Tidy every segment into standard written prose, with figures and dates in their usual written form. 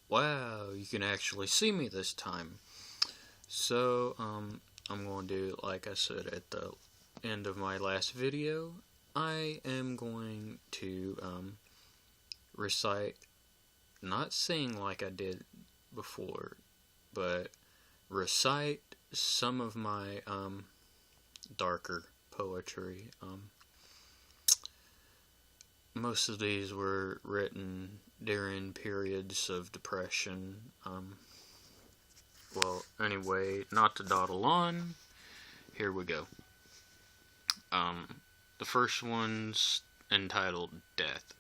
Wow, you can actually see me this time. So, I'm going to do, like I said at the end of my last video, I am going to, recite, not sing like I did before, but recite some of my, darker poetry. Most of these were written during periods of depression. Well, anyway, not to dawdle on, here we go. The first one's entitled Death.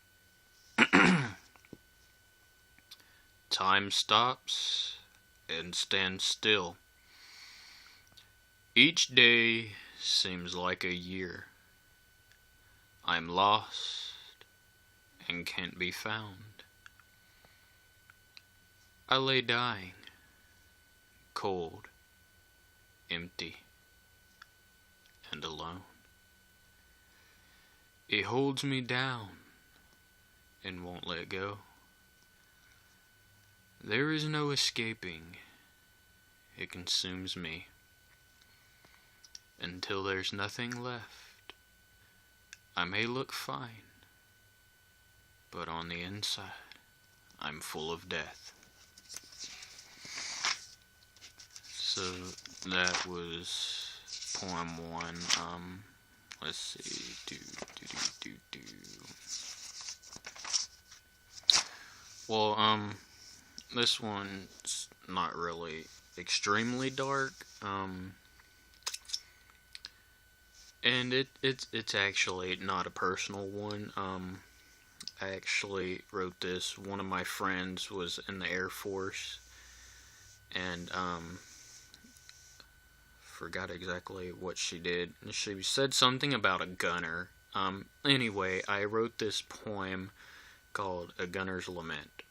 Time stops and stands still. Each day seems like a year. I'm lost and can't be found. I lay dying, cold, empty, and alone. It holds me down and won't let go. There is no escaping. It consumes me until there's nothing left. I may look fine, but on the inside, I'm full of death. So that was poem one. Let's see. Well, this one's not really extremely dark. And it's actually not a personal one. I actually wrote this. One of my friends was in the Air Force, and forgot exactly what she did. She said something about a gunner. Anyway, I wrote this poem called A Gunner's Lament.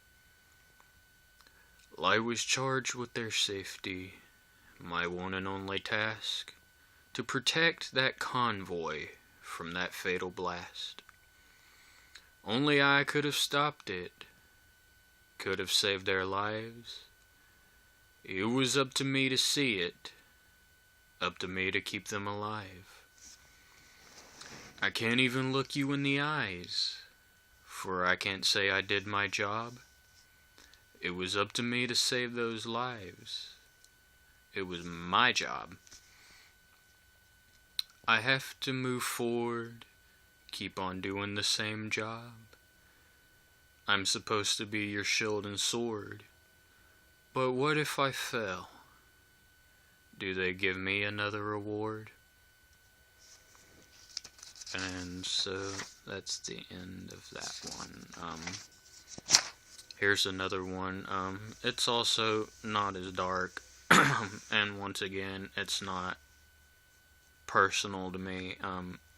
I was charged with their safety, my one and only task, to protect that convoy from that fatal blast. Only I could have stopped it, could have saved their lives. It was up to me to see it, up to me to keep them alive. I can't even look you in the eyes, for I can't say I did my job. It was up to me to save those lives. It was my job. I have to move forward, keep on doing the same job. I'm supposed to be your shield and sword, but what if I fell? Do they give me another award? And so that's the end of that one. Here's another one. It's also not as dark, and once again, it's not personal to me.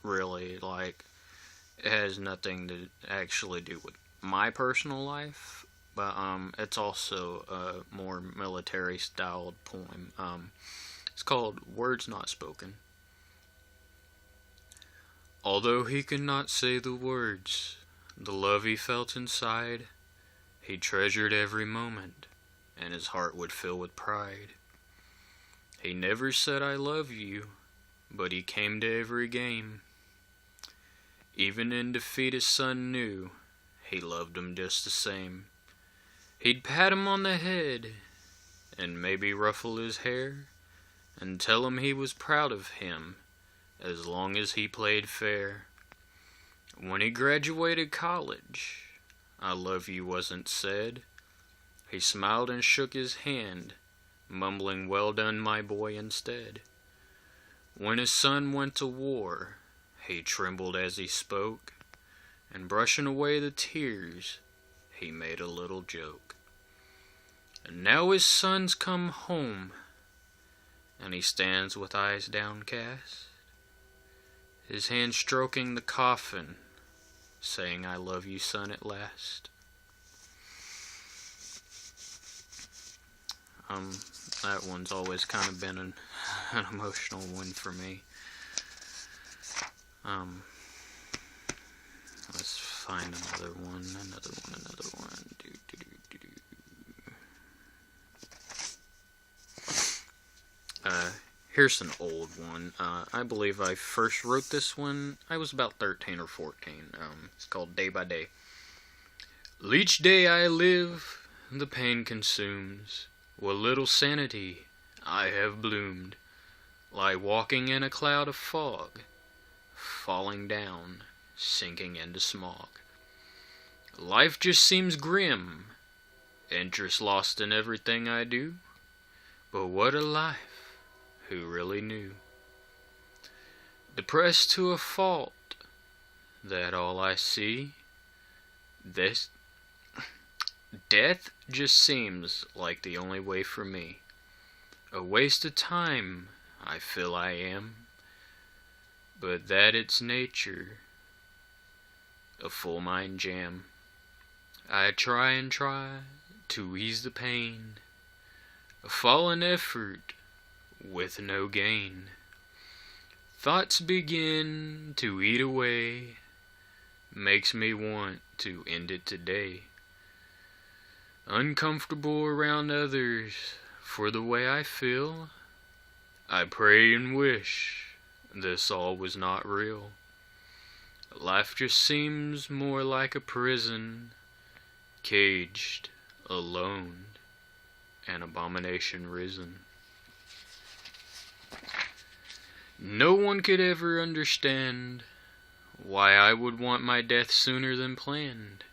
Really, like, it has nothing to actually do with my personal life, but it's also a more military-styled poem. It's called Words Not Spoken. Although he could not say the words, the love he felt inside, he treasured every moment, and his heart would fill with pride. He never said I love you, but he came to every game. Even in defeat his son knew he loved him just the same. He'd pat him on the head, and maybe ruffle his hair, and tell him he was proud of him, as long as he played fair. When he graduated college, I love you wasn't said. He smiled and shook his hand, mumbling, well done, my boy, instead. When his son went to war, he trembled as he spoke, and brushing away the tears, he made a little joke. And now his son's come home, and he stands with eyes downcast, his hand stroking the coffin, saying, I love you, son, at last. That one's always kind of been an emotional one for me. Let's find another one. Uh, Here's an old one. I believe I first wrote this one. I was about 13 or 14. It's called Day by Day. Each day I live, the pain consumes. What little sanity I have bloomed, lie walking in a cloud of fog, falling down, sinking into smog. Life just seems grim, interest lost in everything I do. But what a life, who really knew? Depressed to a fault, that all I see. This death just seems like the only way for me. A waste of time, I feel I am. But that it's nature, a full mind jam. I try and try to ease the pain, a fallen effort with no gain. Thoughts begin to eat away, makes me want to end it today. Uncomfortable around others for the way I feel, I pray and wish this all was not real. Life just seems more like a prison, caged, alone, an abomination risen. No one could ever understand why I would want my death sooner than planned.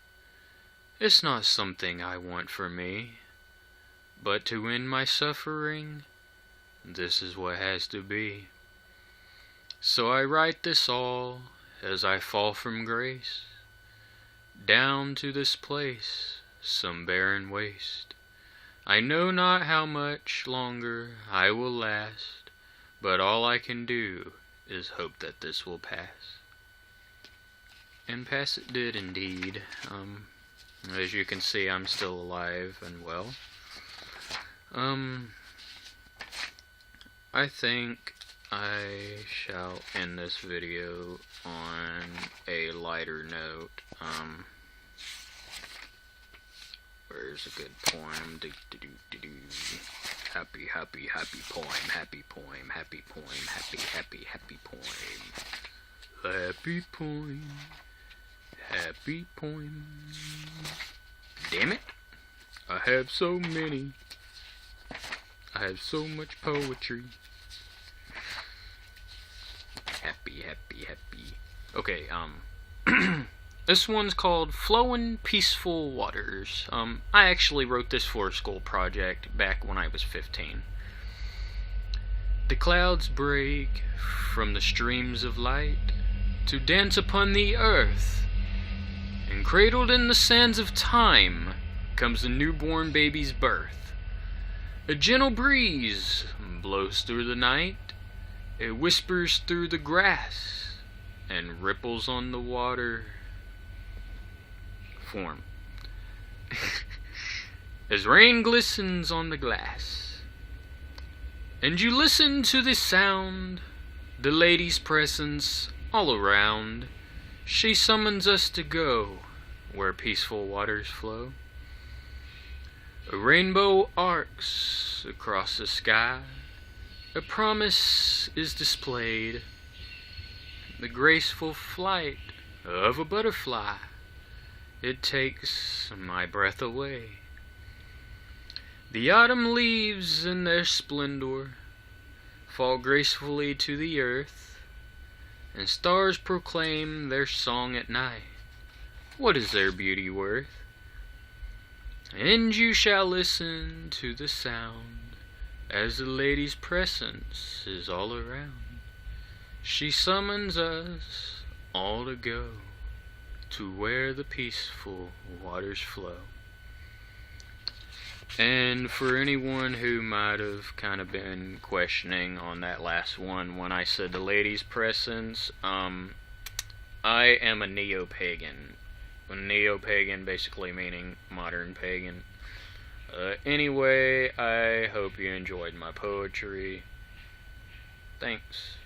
It's not something I want for me, but to end my suffering, this is what has to be. So I write this all as I fall from grace, down to this place, some barren waste. I know not how much longer I will last, but all I can do is hope that this will pass. And pass it did indeed. As you can see, I'm still alive and well. I think I shall end this video on a lighter note. Where's a good poem? Happy, happy, happy poem, happy poem, happy poem, happy, happy, happy poem. Happy poem, happy poem. Damn it, I have so many. I have so much poetry. Happy, happy, happy. Okay, this one's called Flowin' Peaceful Waters. I actually wrote this for a school project back when I was 15. The clouds break from the streams of light to dance upon the earth, and cradled in the sands of time comes the newborn baby's birth. A gentle breeze blows through the night, it whispers through the grass, and ripples on the water form. As rain glistens on the glass, and you listen to the sound, the lady's presence all around. She summons us to go where peaceful waters flow. A rainbow arcs across the sky, a promise is displayed, the graceful flight of a butterfly, it takes my breath away. The autumn leaves in their splendor fall gracefully to the earth, and stars proclaim their song at night. What is their beauty worth? And you shall listen to the sound as the lady's presence is all around. She summons us all to go to where the peaceful waters flow. And for anyone who might have kind of been questioning on that last one when I said the lady's presence, I am a neo-pagan. A neo-pagan basically meaning modern pagan. Anyway, I hope you enjoyed my poetry. Thanks.